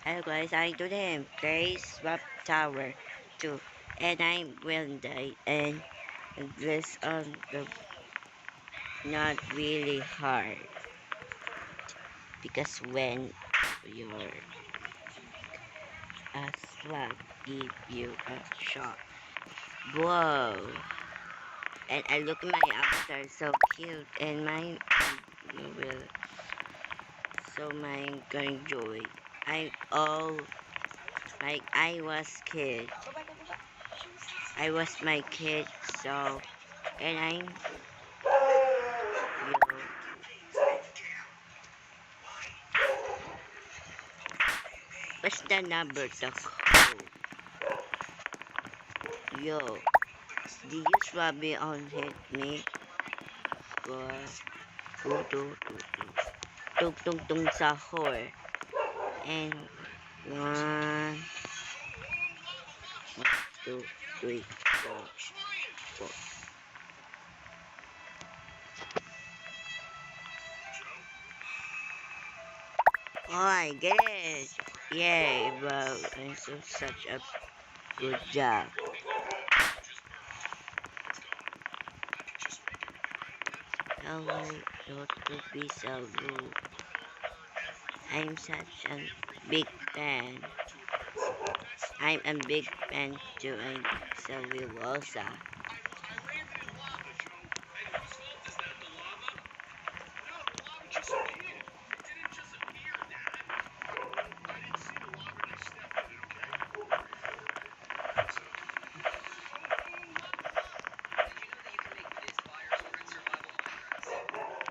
Hello guys, I today am Grace Swap Tower 2 and I'm Wendy and this on the not really hard because when your a slug give you a shot. Whoa, and I look at my avatar so cute and mine will so mine gonna enjoy. I all like I was my kid so and I'm yo, what's the number to code? Yo, did you swap me on hit me? Go, tung tung tung sahur. And one, one, two, three, four. Oh, I get it. Yay, bro. I'm such a good job. Hello, Dr. Bisalu. I'm such a big fan. I'm a big fan to Cellulosa.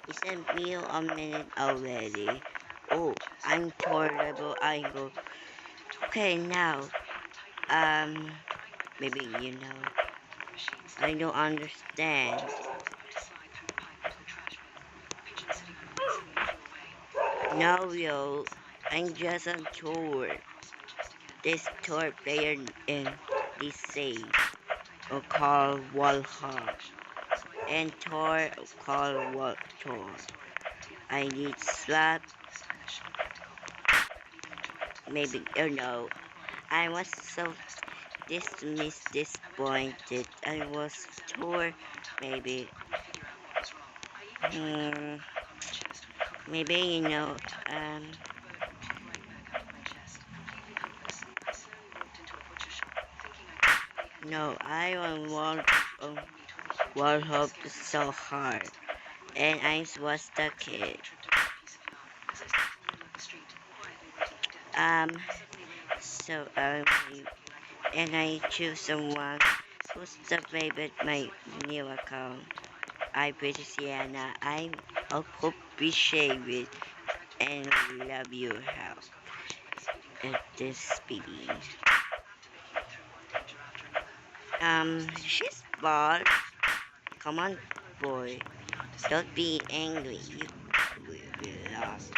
It's a meal a minute already. Oh, I'm horrible. I go. Okay, now, um, maybe you know. I don't understand. No, yo, I'm just on tour. This tour player in this save, or called Walhall, and tour called Waltor. I need slap, maybe, or no. I was so disappointed. I was tour, maybe. Hmm, maybe, no, I don't want Warhol so hard, and I was the kid. Um, so and I choose someone who's the favorite my new account. I pretty Sienna. I appreciate it and love your help at this speedy. She's bald. Come on, boy. Don't be angry. You will be lost.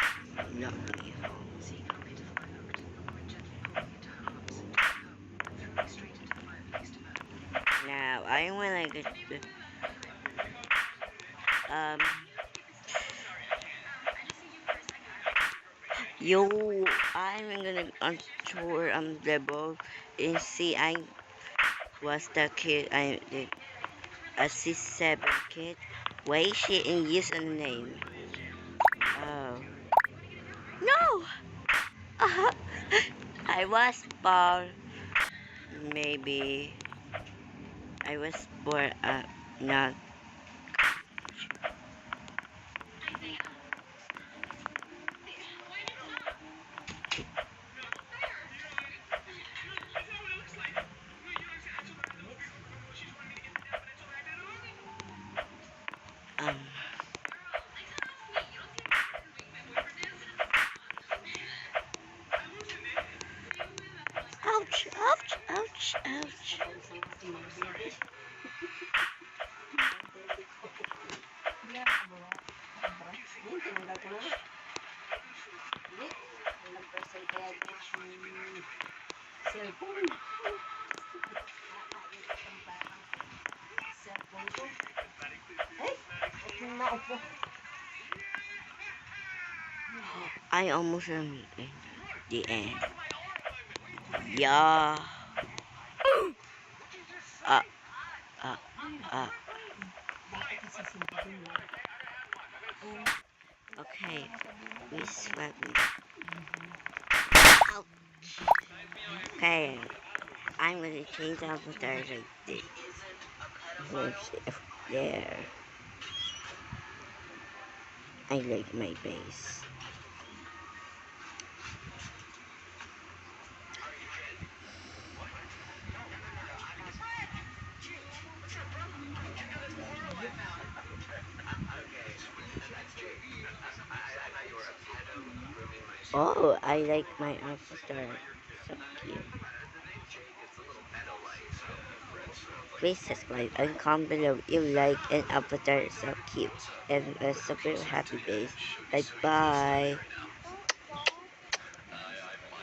Not me home. Now I wanna get um yo I'm gonna on tour the ball and see I was the kid I did a C7 kid. Why she in username? Oh no! I was born maybe I was born not um ouch ouch ouch ouch. I almost am in the end. Yeah. Uh, uh, uh. Okay. We sweat. Ow. Okay. I'm gonna change avatar like this. There. I like my base. Oh, I like my avatar. So cute. Please subscribe and comment below if you like an avatar so cute and a super happy face. Bye bye.